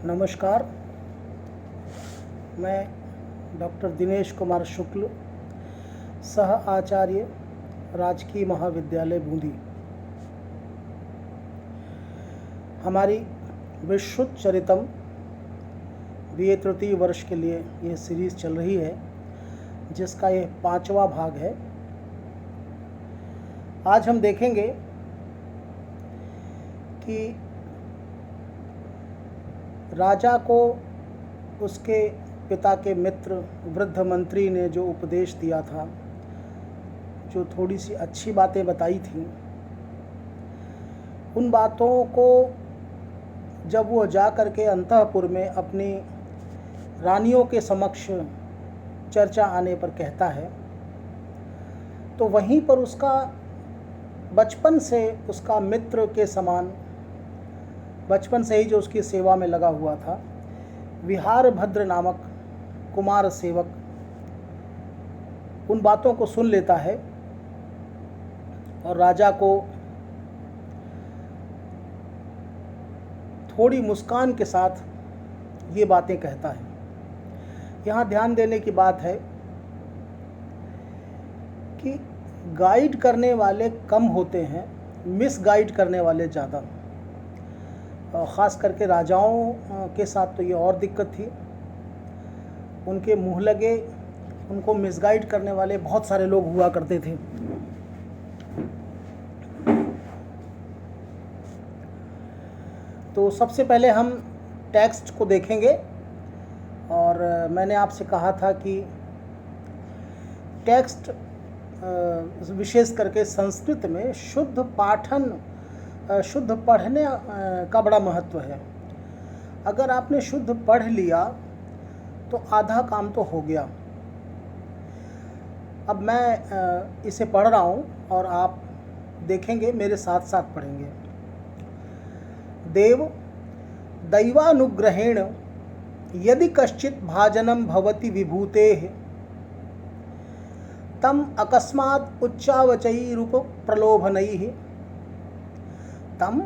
नमस्कार। मैं डॉक्टर दिनेश कुमार शुक्ल, सह आचार्य, राजकीय महाविद्यालय बूंदी। हमारी विश्रुत चरितम BA तृतीय वर्ष के लिए ये सीरीज़ चल रही है, जिसका यह 5वां भाग है। आज हम देखेंगे कि राजा को उसके पिता के मित्र वृद्ध मंत्री ने जो उपदेश दिया था, जो थोड़ी सी अच्छी बातें बताई थी, उन बातों को जब वो जा कर के अंतःपुर में अपनी रानियों के समक्ष चर्चा आने पर कहता है, तो वहीं पर उसका बचपन से उसका मित्र के समान, बचपन से ही जो उसकी सेवा में लगा हुआ था, विहारभद्र नामक कुमार सेवक उन बातों को सुन लेता है और राजा को थोड़ी मुस्कान के साथ ये बातें कहता है। यहाँ ध्यान देने की बात है कि गाइड करने वाले कम होते हैं, मिस गाइड करने वाले ज़्यादा। ख़ास करके राजाओं के साथ तो ये और दिक्कत थी। उनके मुँह लगे, उनको मिसगाइड करने वाले बहुत सारे लोग हुआ करते थे। तो सबसे पहले हम टेक्स्ट को देखेंगे, और मैंने आपसे कहा था कि टेक्स्ट विशेष करके संस्कृत में शुद्ध पाठन, शुद्ध पढ़ने का बड़ा महत्व है। अगर आपने शुद्ध पढ़ लिया तो आधा काम तो हो गया। अब मैं इसे पढ़ रहा हूँ और आप देखेंगे, मेरे साथ साथ पढ़ेंगे। देव दैवानुग्रहेण यदि कश्चित् भाजनं भवति विभूतेः तम अकस्मात् उच्चावचैरूप प्रलोभनैः तम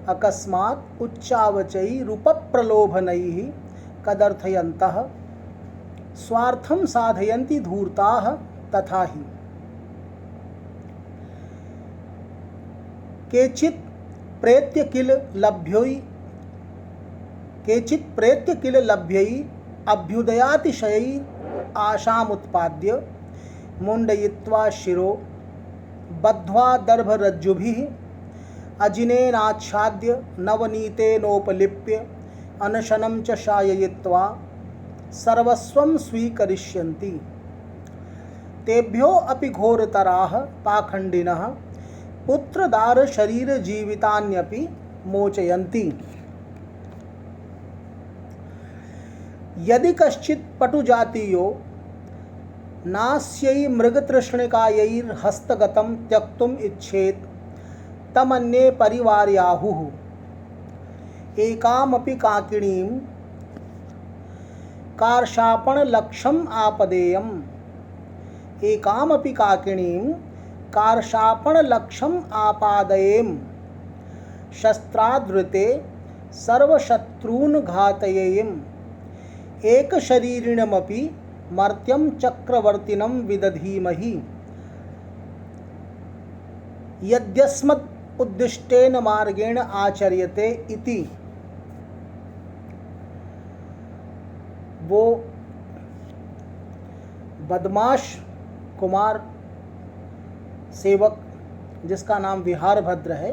अकस्मात् उच्चावचैरूप प्रलोभनैः कदर्थयन्तः स्वार्थं साधयन्ति धूर्ताः तथा हि केचित् प्रेत्य किल लभ्यै अभ्युदयातिशयै आशामुत्पाद्य मुण्डयित्वा शिरो बद्ध्वा दर्भरज्जुभिः अजिनेनाच्छाद्य नवनीतेनोपलिप्य अनशनं च शाययित्वा सर्वस्वं स्वीकरिष्यन्ति। तेभ्यो अपि घोरतराः पाखण्डिनः पुत्रदार शरीर जीवितान्यपि मोचयन्ति। यदि कश्चित् पटुजातीयो नास्यै मृगतृष्णिकायैर् हस्तगतं त्यक्तुम् इच्छेत् तमन्ये परिवार्याहुः एकामपि काकिणीं कार्षापणलक्षम् आपदेयम् एकामपि काकिणीं कार्षापणलक्षम् आपादयेम शस्त्राधृते सर्वशत्रून् घातयेम एकशरीरिणमपि मर्त्यं चक्रवर्तिनं विदधीमहि यद्यस्मत् उद्दिष्टेन मार्गेण आचर्यते इति। वो बदमाश कुमार सेवक, जिसका नाम विहारभद्र है,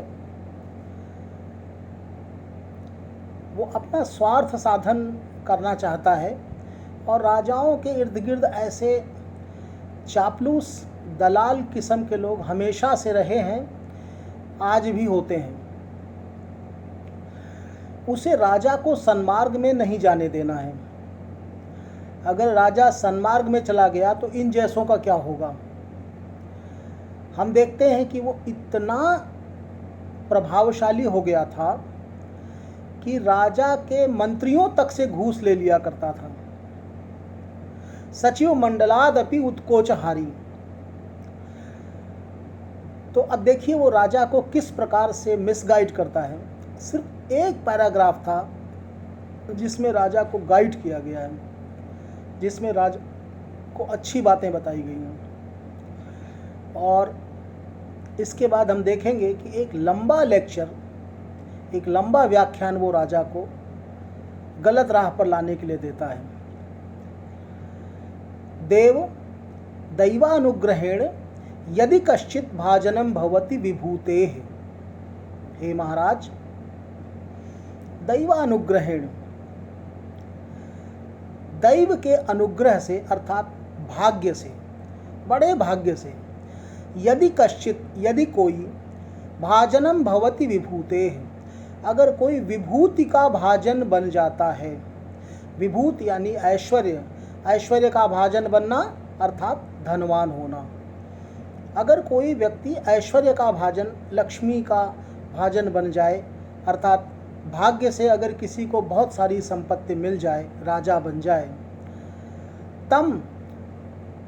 वो अपना स्वार्थ साधन करना चाहता है और राजाओं के इर्द गिर्द ऐसे चापलूस दलाल किस्म के लोग हमेशा से रहे हैं, आज भी होते हैं। उसे राजा को सन्मार्ग में नहीं जाने देना है। अगर राजा सन्मार्ग में चला गया तो इन जैसों का क्या होगा। हम देखते हैं कि वो इतना प्रभावशाली हो गया था कि राजा के मंत्रियों तक से घूस ले लिया करता था। सचिव मंडलादपि उत्कोचहारी। तो अब देखिए वो राजा को किस प्रकार से मिसगाइड करता है। सिर्फ एक पैराग्राफ था जिसमें राजा को गाइड किया गया है, जिसमें राजा को अच्छी बातें बताई गई हैं। और इसके बाद हम देखेंगे कि एक लंबा लेक्चर, एक लंबा व्याख्यान वो राजा को गलत राह पर लाने के लिए देता है। देव दैवानुग्रहेण यदि कश्चित भाजनम भवति विभूतेः। हे महाराज, दैवानुग्रहेण, दैव के अनुग्रह से अर्थात भाग्य से, बड़े भाग्य से, यदि कश्चित, यदि कोई, भाजनम भवति विभूतेः, अगर कोई विभूति का भाजन बन जाता है। विभूति यानी ऐश्वर्य, ऐश्वर्य का भाजन बनना अर्थात धनवान होना। अगर कोई व्यक्ति ऐश्वर्य का भाजन, लक्ष्मी का भाजन बन जाए, अर्थात भाग्य से अगर किसी को बहुत सारी संपत्ति मिल जाए, राजा बन जाए, तम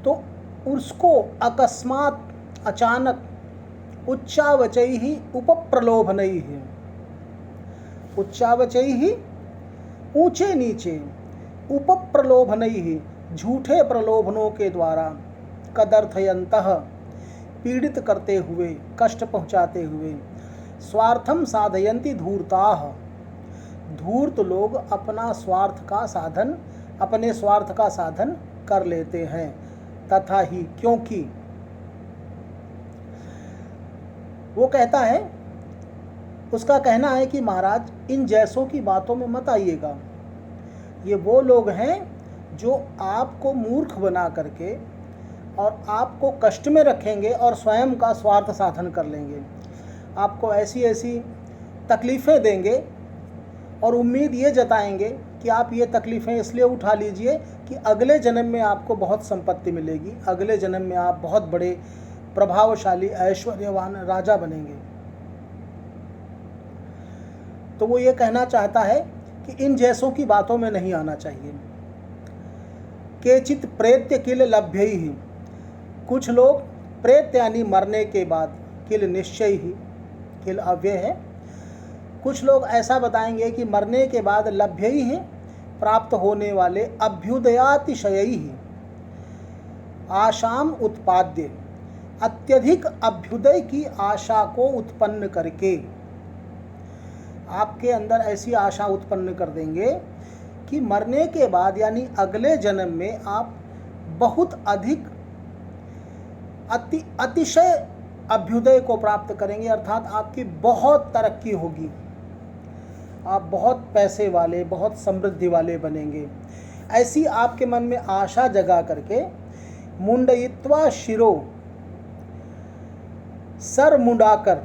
तो उसको अकस्मात, अचानक, उच्चावचैः उपप्रलोभनैः, उच्चावचैः ऊंचे नीचे, उपप्रलोभनैः झूठे प्रलोभनों के द्वारा, कदर्थयन्तः पीड़ित करते हुए, कष्ट पहुँचाते हुए, स्वार्थम साधयन्ति धूर्ताः, धूर्त लोग अपना स्वार्थ का साधन, अपने स्वार्थ का साधन कर लेते हैं। तथा ही, क्योंकि वो कहता है, उसका कहना है कि महाराज इन जैसों की बातों में मत आइएगा। ये वो लोग हैं जो आपको मूर्ख बना करके और आपको कष्ट में रखेंगे और स्वयं का स्वार्थ साधन कर लेंगे। आपको ऐसी ऐसी तकलीफ़ें देंगे और उम्मीद ये जताएंगे कि आप ये तकलीफ़ें इसलिए उठा लीजिए कि अगले जन्म में आपको बहुत संपत्ति मिलेगी, अगले जन्म में आप बहुत बड़े प्रभावशाली ऐश्वर्यवान राजा बनेंगे। तो वो ये कहना चाहता है कि इन जैसों की बातों में नहीं आना चाहिए। केचित प्रेत्य किल लभ्यैः, कुछ लोग प्रेत्य यानी मरने के बाद, किल निश्चय ही, किल अव्यय है, कुछ लोग ऐसा बताएंगे कि मरने के बाद लभ्यैः प्राप्त होने वाले अभ्युदयातिशयैः आशाम उत्पाद्य, अत्यधिक अभ्युदय की आशा को उत्पन्न करके, आपके अंदर ऐसी आशा उत्पन्न कर देंगे कि मरने के बाद यानी अगले जन्म में आप बहुत अधिक अतिशय अभ्युदय को प्राप्त करेंगे, अर्थात आपकी बहुत तरक्की होगी, आप बहुत पैसे वाले, बहुत समृद्धि वाले बनेंगे। ऐसी आपके मन में आशा जगा करके मुंडयित्वा शिरो, सर मुंडाकर,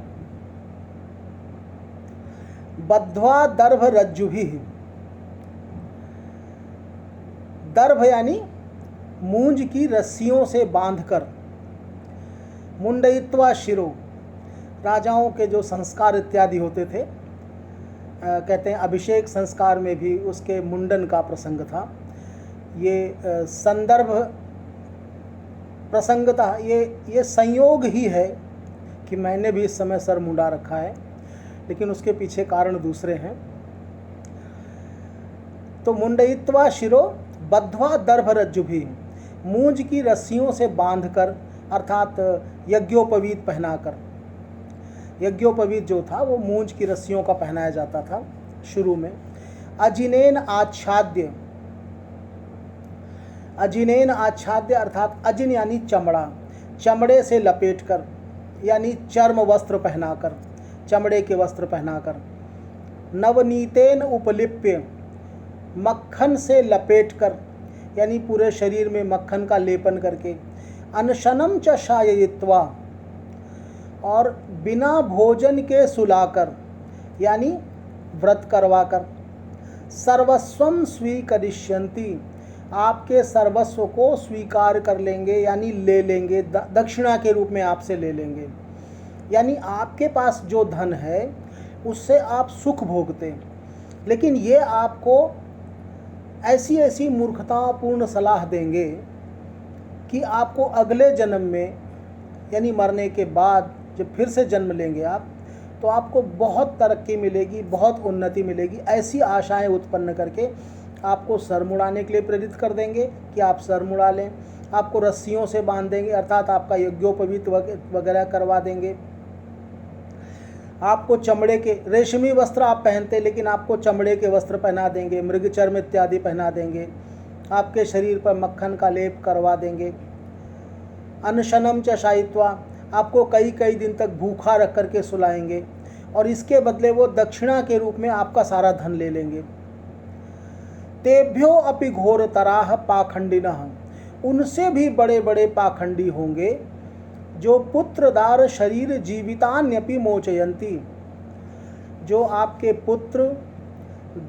बद्ध्वा दर्भ रज्जुभिः, दर्भ यानी मूंज की रस्सियों से बांधकर, मुंडयित्वा शिरो, राजाओं के जो संस्कार इत्यादि होते थे, कहते हैं अभिषेक संस्कार में भी उसके मुंडन का प्रसंग था। ये संदर्भ प्रसंगतः ये संयोग ही है कि मैंने भी इस समय सर मुंडा रखा है, लेकिन उसके पीछे कारण दूसरे हैं। तो मुंडयित्वा शिरो बद्ध्वा दर्भरज्जुभिः, मूंज की रस्सियों से बांधकर, अर्थात यज्ञोपवीत पहनाकर, यज्ञोपवीत जो था वो मूंज की रस्सियों का पहनाया जाता था शुरू में। अजिनेन आच्छाद्य, अजिनेन आच्छाद्य अर्थात अजिन यानी चमड़ा, चमड़े से लपेटकर यानी चर्म वस्त्र पहनाकर, चमड़े के वस्त्र पहनाकर। नवनीतेन उपलिप्य, मक्खन से लपेटकर यानी पूरे शरीर में मक्खन का लेपन करके। अनशनम च शाययित्वा, और बिना भोजन के सुलाकर यानी व्रत करवाकर। सर्वस्वम स्वीकरिष्यन्ति, आपके सर्वस्व को स्वीकार कर लेंगे यानी ले लेंगे, दक्षिणा के रूप में आपसे ले लेंगे। यानी आपके पास जो धन है उससे आप सुख भोगते, लेकिन ये आपको ऐसी ऐसी मूर्खतापूर्ण सलाह देंगे कि आपको अगले जन्म में यानी मरने के बाद जब फिर से जन्म लेंगे आप, तो आपको बहुत तरक्की मिलेगी, बहुत उन्नति मिलेगी। ऐसी आशाएं उत्पन्न करके आपको सर मुड़ाने के लिए प्रेरित कर देंगे कि आप सर मुड़ा लें। आपको रस्सियों से बांध देंगे, अर्थात आपका यज्ञोपवीत वगैरह करवा देंगे। आपको चमड़े के रेशमी वस्त्र आप पहनते, लेकिन आपको चमड़े के वस्त्र पहना देंगे, मृगचर्म इत्यादि पहना देंगे। आपके शरीर पर मक्खन का लेप करवा देंगे। अनशनम च शायित्वा, आपको कई कई दिन तक भूखा रख करके सुलाएंगे, और इसके बदले वो दक्षिणा के रूप में आपका सारा धन ले लेंगे। तेभ्यो अपि घोर तराह पाखंडिनः, उनसे भी बड़े बड़े पाखंडी होंगे जो पुत्रदार शरीर जीवितान्यपि मोचयंती, जो आपके पुत्र,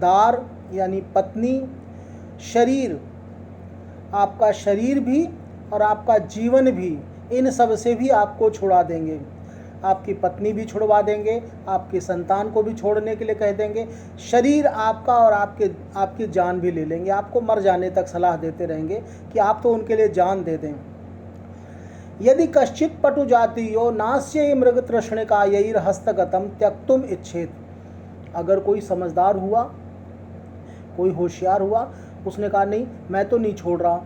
दार यानी पत्नी, शरीर, आपका शरीर भी और आपका जीवन भी, इन सब से भी आपको छुड़ा देंगे। आपकी पत्नी भी छुड़वा देंगे, आपकी संतान को भी छोड़ने के लिए कह देंगे, शरीर आपका और आपकी जान भी ले लेंगे। आपको मर जाने तक सलाह देते रहेंगे कि आप तो उनके लिए जान दे दें। यदि कश्चित पटु जातीयो नास्यै मृग तृष्णिकायैर हस्तगतम त्यक्तुम इच्छेत, अगर कोई समझदार हुआ, कोई होशियार हुआ, उसने कहा नहीं मैं तो नहीं छोड़ रहा,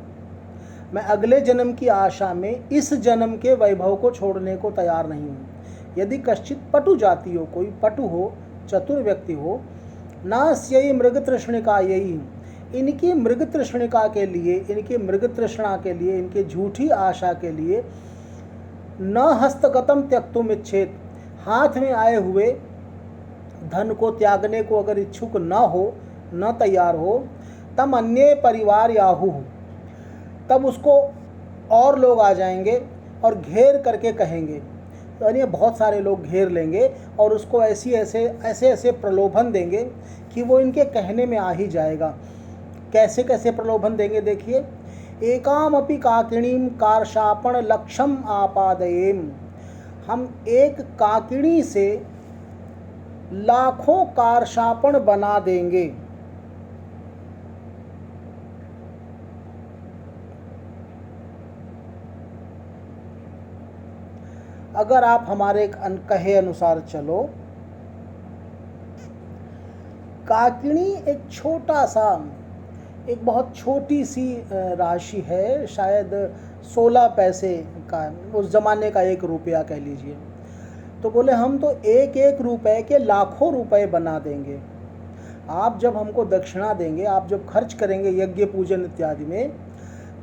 मैं अगले जन्म की आशा में इस जन्म के वैभव को छोड़ने को तैयार नहीं हूँ। यदि कश्चित पटु जाति हो, कोई पटु हो, चतुर व्यक्ति हो, नास्यै मृग तृष्णिकायै, इनकी मृग तृष्णिका के लिए, इनकी मृग तृष्णा के लिए, इनकी झूठी आशा के लिए न हस्तगतम त्यक्तुम इच्छेत, हाथ में आए हुए धन को त्यागने को अगर इच्छुक न हो, न तैयार हो, तम अन्य परिवार याहु, तब उसको और लोग आ जाएंगे और घेर करके कहेंगे, यानी बहुत सारे लोग घेर लेंगे और उसको ऐसे प्रलोभन देंगे कि वो इनके कहने में आ ही जाएगा। कैसे कैसे प्रलोभन देंगे देखिए। एकामपि काकिणीम कारशापण लक्षम आपादयेम, हम एक काकिणी से लाखों कारशापण बना देंगे। अगर आप हमारे कहे अनुसार चलो, काकिणी एक छोटा सा, एक बहुत छोटी सी राशि है, शायद 16 पैसे का, उस ज़माने का 1 रुपया कह लीजिए। तो बोले हम तो 1-1 रुपए के लाखों रुपए बना देंगे। आप जब हमको दक्षिणा देंगे, आप जब खर्च करेंगे यज्ञ पूजन इत्यादि में,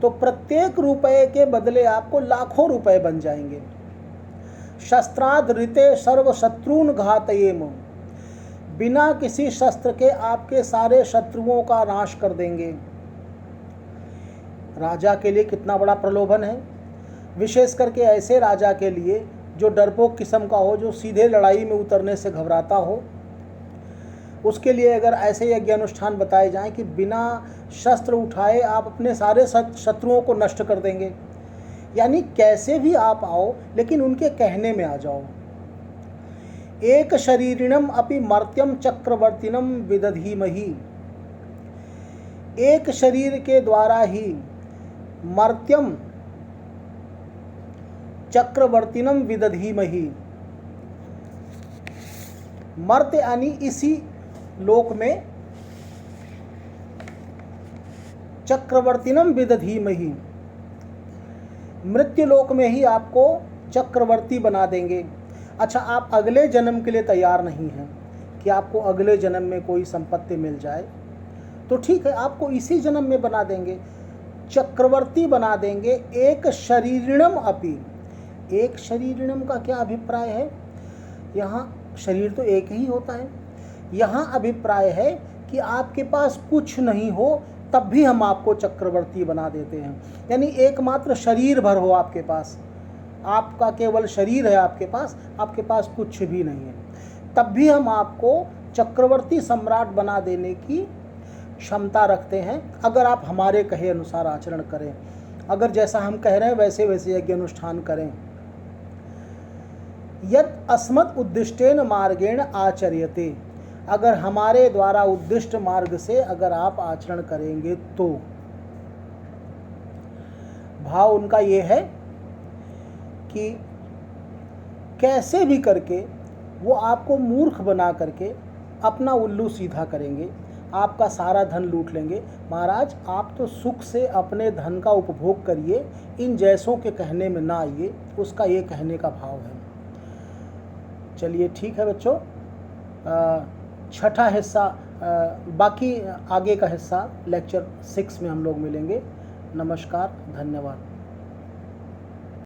तो प्रत्येक रुपए के बदले आपको लाखों रुपए बन जाएंगे। शस्त्राधृते सर्व शत्रुन घातयेम, बिना किसी शस्त्र के आपके सारे शत्रुओं का नाश कर देंगे। राजा के लिए कितना बड़ा प्रलोभन है, विशेष करके ऐसे राजा के लिए जो डरपोक किस्म का हो, जो सीधे लड़ाई में उतरने से घबराता हो। उसके लिए अगर ऐसे यज्ञ अनुष्ठान बताए जाएं कि बिना शस्त्र उठाए आप अपने सारे शत्रुओं को नष्ट कर देंगे, यानी कैसे भी आप आओ लेकिन उनके कहने में आ जाओ। एक शरीरिणम अपि मर्त्यम चक्रवर्तिनम विदधीमहि, एक शरीर के द्वारा ही मर्त्यम चक्रवर्तिनम विदधीमहि, मर्त्य यानी इसी लोक में, चक्रवर्तिनम विदधीमहि, मृत्यु लोक में ही आपको चक्रवर्ती बना देंगे। अच्छा, आप अगले जन्म के लिए तैयार नहीं हैं कि आपको अगले जन्म में कोई संपत्ति मिल जाए, तो ठीक है, आपको इसी जन्म में बना देंगे, चक्रवर्ती बना देंगे। एक शरीरिणम अपि, एक शरीरिणम का क्या अभिप्राय है? यहाँ शरीर तो एक ही होता है, यहाँ अभिप्राय है कि आपके पास कुछ नहीं हो तब भी हम आपको चक्रवर्ती बना देते हैं। यानी एकमात्र शरीर भर हो आपके पास, आपका केवल शरीर है आपके पास कुछ भी नहीं है, तब भी हम आपको चक्रवर्ती सम्राट बना देने की क्षमता रखते हैं, अगर आप हमारे कहे अनुसार आचरण करें, अगर जैसा हम कह रहे हैं वैसे वैसे यज्ञ अनुष्ठान करें। यत् अस्मत् उद्दिष्टेन मार्गेण आचर्यते, अगर हमारे द्वारा उद्दिष्ट मार्ग से अगर आप आचरण करेंगे तो। भाव उनका ये है कि कैसे भी करके वो आपको मूर्ख बना करके अपना उल्लू सीधा करेंगे, आपका सारा धन लूट लेंगे। महाराज आप तो सुख से अपने धन का उपभोग करिए, इन जैसों के कहने में ना आइए, उसका ये कहने का भाव है। चलिए ठीक है बच्चों, छठा हिस्सा बाकी आगे का हिस्सा लेक्चर 6 में हम लोग मिलेंगे। नमस्कार, धन्यवाद।